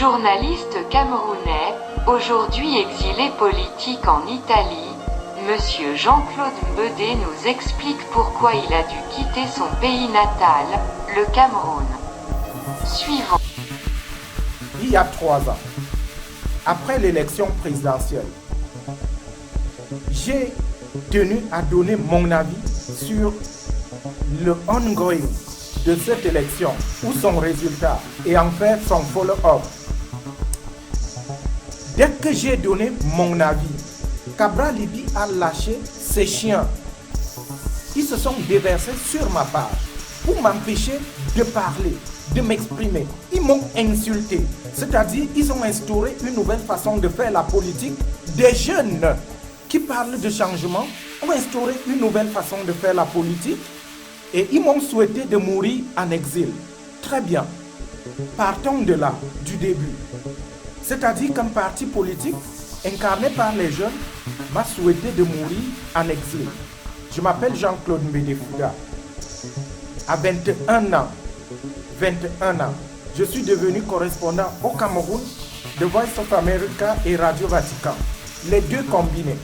Journaliste camerounais, aujourd'hui exilé politique en Italie, Monsieur Jean-Claude Mbedé nous explique pourquoi il a dû quitter son pays natal, le Cameroun. Suivant. Il y a 3 ans, après l'élection présidentielle, j'ai tenu à donner mon avis sur le ongoing de cette élection ou son résultat et en faire son follow-up. Dès que j'ai donné mon avis, Cabral Libby a lâché ses chiens. Ils se sont déversés sur ma page pour m'empêcher de parler, de m'exprimer. Ils m'ont insulté, c'est-à-dire ils ont instauré une nouvelle façon de faire la politique. Des jeunes qui parlent de changement ont instauré une nouvelle façon de faire la politique et ils m'ont souhaité de mourir en exil. Très bien, partons de là, du début. C'est-à-dire qu'un parti politique incarné par les jeunes m'a souhaité de mourir en exil. Je m'appelle Jean-Claude Mbedé Fouda. À 21 ans, je suis devenu correspondant au Cameroun de Voice of America et Radio Vatican, les deux combinés.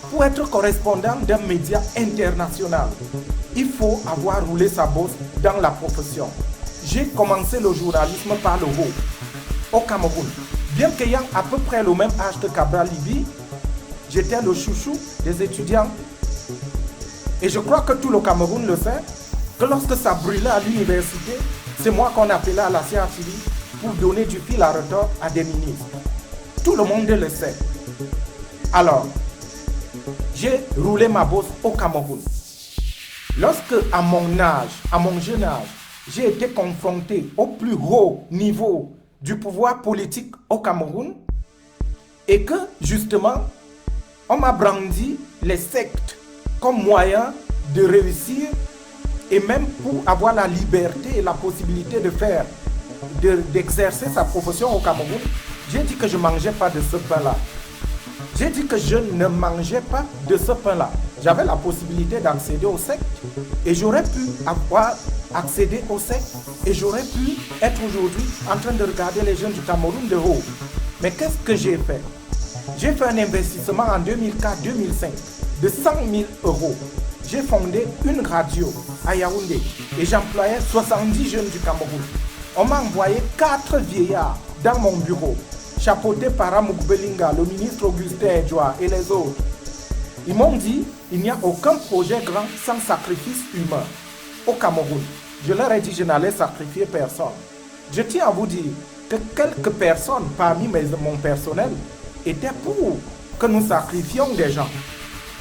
Pour être correspondant d'un média international, il faut avoir roulé sa bosse dans la profession. J'ai commencé le journalisme par le haut, au Cameroun. Bien qu'ayant à peu près le même âge que Cabral Libby, j'étais le chouchou des étudiants. Et je crois que tout le Cameroun le sait, que lorsque ça brûlait à l'université, c'est moi qu'on appelait à la CRTV pour donner du fil à retordre à des ministres. Tout le monde le sait. Alors, j'ai roulé ma bosse au Cameroun. Lorsque, à mon âge, à mon jeune âge, j'ai été confronté au plus haut niveau du pouvoir politique au Cameroun et que, justement, on m'a brandi les sectes comme moyen de réussir et même pour avoir la liberté et la possibilité de faire, d'exercer sa profession au Cameroun, j'ai dit que je ne mangeais pas de ce pain-là. J'ai dit que je ne mangeais pas de ce pain-là. J'avais la possibilité d'accéder aux sectes et j'aurais pu avoir accédé aux sectes et j'aurais pu être aujourd'hui en train de regarder les jeunes du Cameroun de haut. Mais qu'est-ce que j'ai fait? J'ai fait un investissement en 2004-2005 de 100 000 euros. J'ai fondé une radio à Yaoundé et j'employais 70 jeunes du Cameroun. On m'a envoyé 4 vieillards dans mon bureau, chapeautés par Amoukbelinga, le ministre Augustin Edouard et les autres. Ils m'ont dit, il n'y a aucun projet grand sans sacrifice humain au Cameroun. Je leur ai dit, je n'allais sacrifier personne. Je tiens à vous dire que quelques personnes parmi mon personnel étaient pour que nous sacrifions des gens.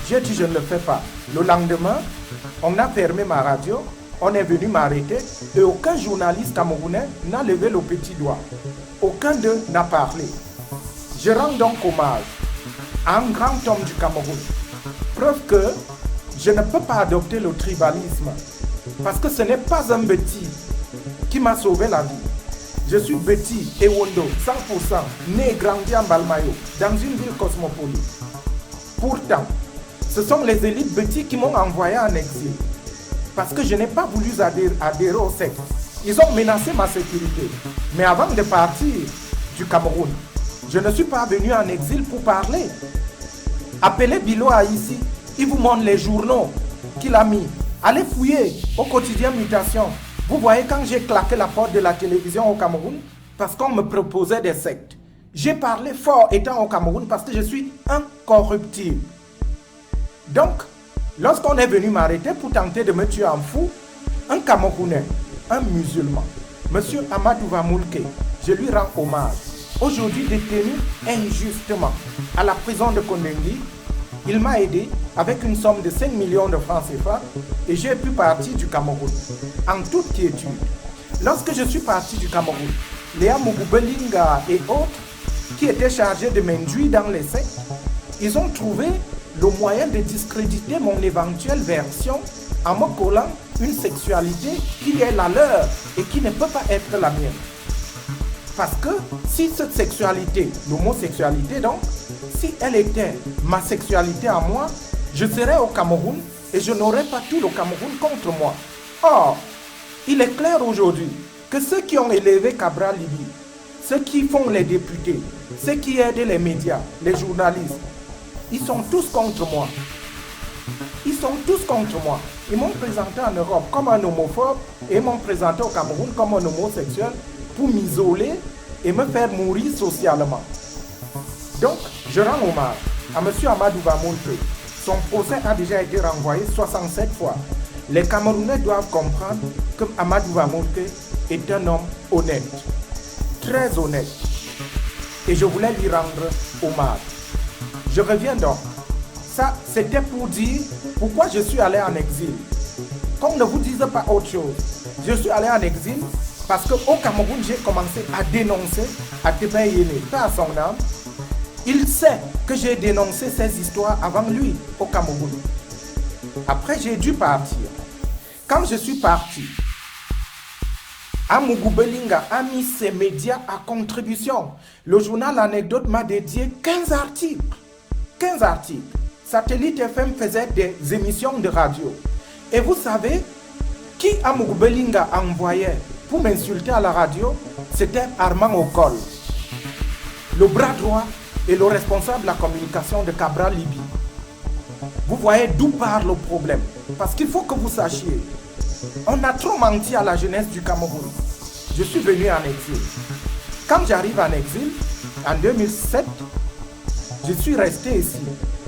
J'ai dit, je ne le fais pas. Le lendemain, on a fermé ma radio, on est venu m'arrêter et aucun journaliste camerounais n'a levé le petit doigt. Aucun d'eux n'a parlé. Je rends donc hommage à un grand homme du Cameroun. Preuve que je ne peux pas adopter le tribalisme parce que ce n'est pas un Betty qui m'a sauvé la vie. Je suis Betty Ewondo, 100%, né et grandi en Balmayo, dans une ville cosmopolite. Pourtant, ce sont les élites Betty qui m'ont envoyé en exil parce que je n'ai pas voulu adhérer au secte. Ils ont menacé ma sécurité. Mais avant de partir du Cameroun, je ne suis pas venu en exil pour parler. Appelez Bilo ici, il vous montre les journaux qu'il a mis. Allez fouiller au quotidien Mutation. Vous voyez quand j'ai claqué la porte de la télévision au Cameroun, parce qu'on me proposait des sectes. J'ai parlé fort étant au Cameroun parce que je suis incorruptible. Donc, lorsqu'on est venu m'arrêter pour tenter de me tuer en fou, un Camerounais, un musulman, M. Amadou Vamoulke, je lui rends hommage. Aujourd'hui détenu injustement à la prison de Kondengui, il m'a aidé avec une somme de 5 millions de francs CFA et j'ai pu partir du Cameroun en toute quiétude. Lorsque je suis parti du Cameroun, Léa Mougoubelinga et autres qui étaient chargés de m'induire dans les sectes, ils ont trouvé le moyen de discréditer mon éventuelle version en me collant une sexualité qui est la leur et qui ne peut pas être la mienne. Parce que si cette sexualité, l'homosexualité donc, si elle était ma sexualité à moi, je serais au Cameroun et je n'aurais pas tout le Cameroun contre moi. Or, il est clair aujourd'hui que ceux qui ont élevé Cabral Libby, ceux qui font les députés, ceux qui aident les médias, les journalistes, ils sont tous contre moi. Ils sont tous contre moi. Ils m'ont présenté en Europe comme un homophobe et ils m'ont présenté au Cameroun comme un homosexuel pour m'isoler et me faire mourir socialement. Donc, je rends hommage à M. Amadou Vamonke. Son procès a déjà été renvoyé 67 fois. Les Camerounais doivent comprendre que Amadou Vamonke est un homme honnête, très honnête. Et je voulais lui rendre hommage. Je reviens donc. Ça, c'était pour dire pourquoi je suis allé en exil. Qu'on ne vous dise pas autre chose. Je suis allé en exil parce qu'au Cameroun, j'ai commencé à dénoncer Ateba Yene, pas à son âme. Il sait que j'ai dénoncé ces histoires avant lui au Cameroun. Après, j'ai dû partir. Quand je suis parti, Amougou Belinga a mis ses médias à contribution. Le journal Anecdote m'a dédié 15 articles. 15 articles. Satellite FM faisait des émissions de radio. Et vous savez, qui Amougou Belinga envoyait pour m'insulter à la radio? C'était Armand Okol, le bras droit et le responsable de la communication de Cabral Libye. Vous voyez d'où part le problème. Parce qu'il faut que vous sachiez, on a trop menti à la jeunesse du Cameroun. Je suis venu en exil. Quand j'arrive en exil, en 2007, je suis resté ici.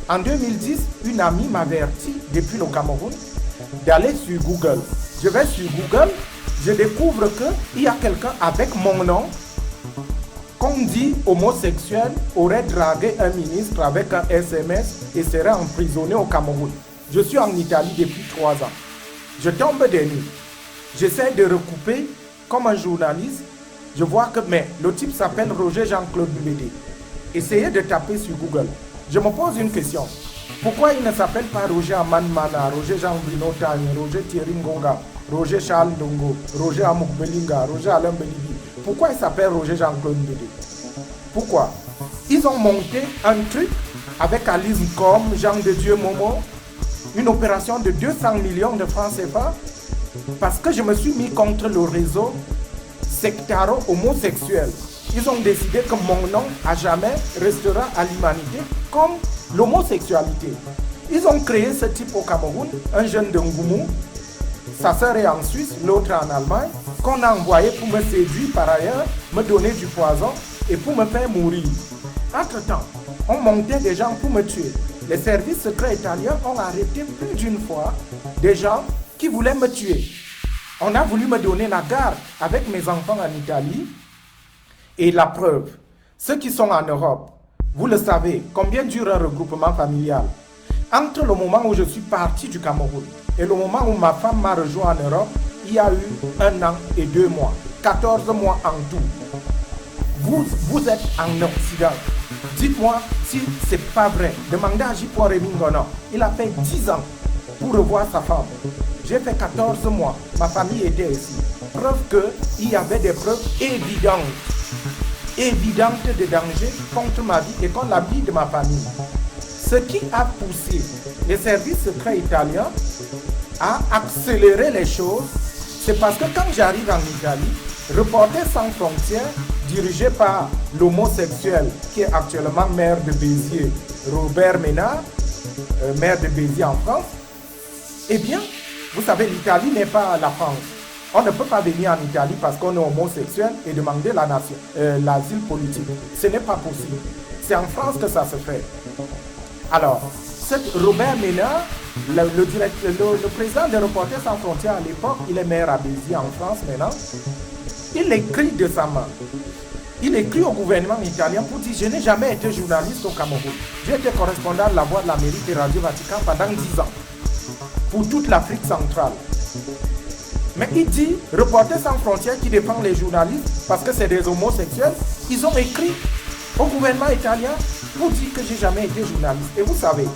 En 2010, une amie m'avertit depuis le Cameroun d'aller sur Google. Je vais sur Google, je découvre qu'il y a quelqu'un avec mon nom qu'on dit homosexuel aurait dragué un ministre avec un SMS et serait emprisonné au Cameroun. Je suis en Italie depuis 3 ans. Je tombe des nues. J'essaie de recouper comme un journaliste. Je vois que le type s'appelle Roger Jean-Claude Mbédé. Essayez de taper sur Google. Je me pose une question. Pourquoi il ne s'appelle pas Roger Aman Mana, Roger Jean-Bruno Tani, Roger Thierry Ngonga, Roger Charles Ndongo, Roger Amouk Belinga, Roger Alain Belibi? Pourquoi il s'appelle Roger Jean-Claude Mbédé? Pourquoi? Ils ont monté un truc avec Alice Com, Jean de Dieu Momo, une opération de 200 millions de francs CFA, parce que je me suis mis contre le réseau sectaro-homosexuel. Ils ont décidé que mon nom à jamais restera à l'humanité comme l'homosexualité. Ils ont créé ce type au Cameroun, un jeune de Ngoumou, sa sœur est en Suisse, l'autre en Allemagne, qu'on a envoyé pour me séduire par ailleurs, me donner du poison et pour me faire mourir. Entre-temps, on montait des gens pour me tuer. Les services secrets italiens ont arrêté plus d'une fois des gens qui voulaient me tuer. On a voulu me donner la garde avec mes enfants en Italie. Et la preuve, ceux qui sont en Europe, vous le savez, combien dure un regroupement familial? Entre le moment où je suis parti du Cameroun et le moment où ma femme m'a rejoint en Europe, il y a eu 1 an et 2 mois, 14 mois en tout. Vous êtes en Occident. Dites-moi si c'est pas vrai. Demandez à J. Rémy Ngono. Il a fait 10 ans pour revoir sa femme. J'ai fait 14 mois. Ma famille était ici. Preuve qu'il y avait des preuves évidentes de danger contre ma vie et contre la vie de ma famille. Ce qui a poussé les services secrets italiens à accélérer les choses, c'est parce que quand j'arrive en Italie, Reporters sans frontières, dirigé par l'homosexuel qui est actuellement maire de Béziers, Robert Ménard, maire de Béziers en France, eh bien, vous savez, l'Italie n'est pas la France. On ne peut pas venir en Italie parce qu'on est homosexuel et demander l'asile politique. Ce n'est pas possible. C'est en France que ça se fait. Alors, Robert Ménard, le président des Reporters sans frontières à l'époque, il est maire à Béziers en France maintenant, il écrit de sa main. Il écrit au gouvernement italien pour dire: je n'ai jamais été journaliste au Cameroun. J'ai été correspondant de la Voix de l'Amérique et Radio Vatican pendant 10 ans. Pour toute l'Afrique centrale. Mais il dit, Reporters sans frontières qui défend les journalistes parce que c'est des homosexuels, ils ont écrit au gouvernement italien pour dire que j'ai jamais été journaliste. Et vous savez,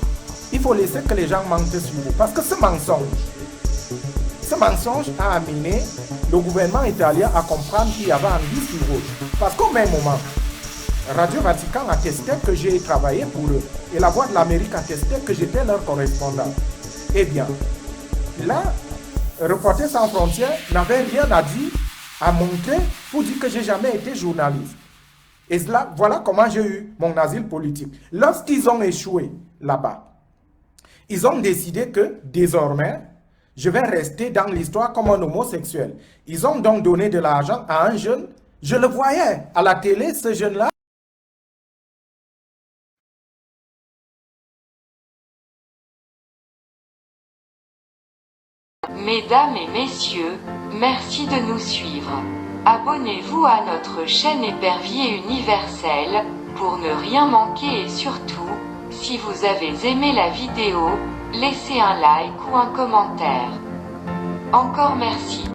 il faut laisser que les gens mentent sur vous. Parce que ce mensonge a amené le gouvernement italien à comprendre qu'il y avait anguille sur rouge. Parce qu'au même moment, Radio Vatican attestait que j'ai travaillé pour eux. Et la Voix de l'Amérique attestait que j'étais leur correspondant. Eh bien, là, Reporters sans frontières n'avait rien à dire, à montrer pour dire que j'ai jamais été journaliste. Et là, voilà comment j'ai eu mon asile politique. Lorsqu'ils ont échoué là-bas, ils ont décidé que désormais, je vais rester dans l'histoire comme un homosexuel. Ils ont donc donné de l'argent à un jeune. Je le voyais à la télé, ce jeune-là. Mesdames et messieurs, merci de nous suivre. Abonnez-vous à notre chaîne Épervier Universel pour ne rien manquer et surtout, si vous avez aimé la vidéo, laissez un like ou un commentaire. Encore merci.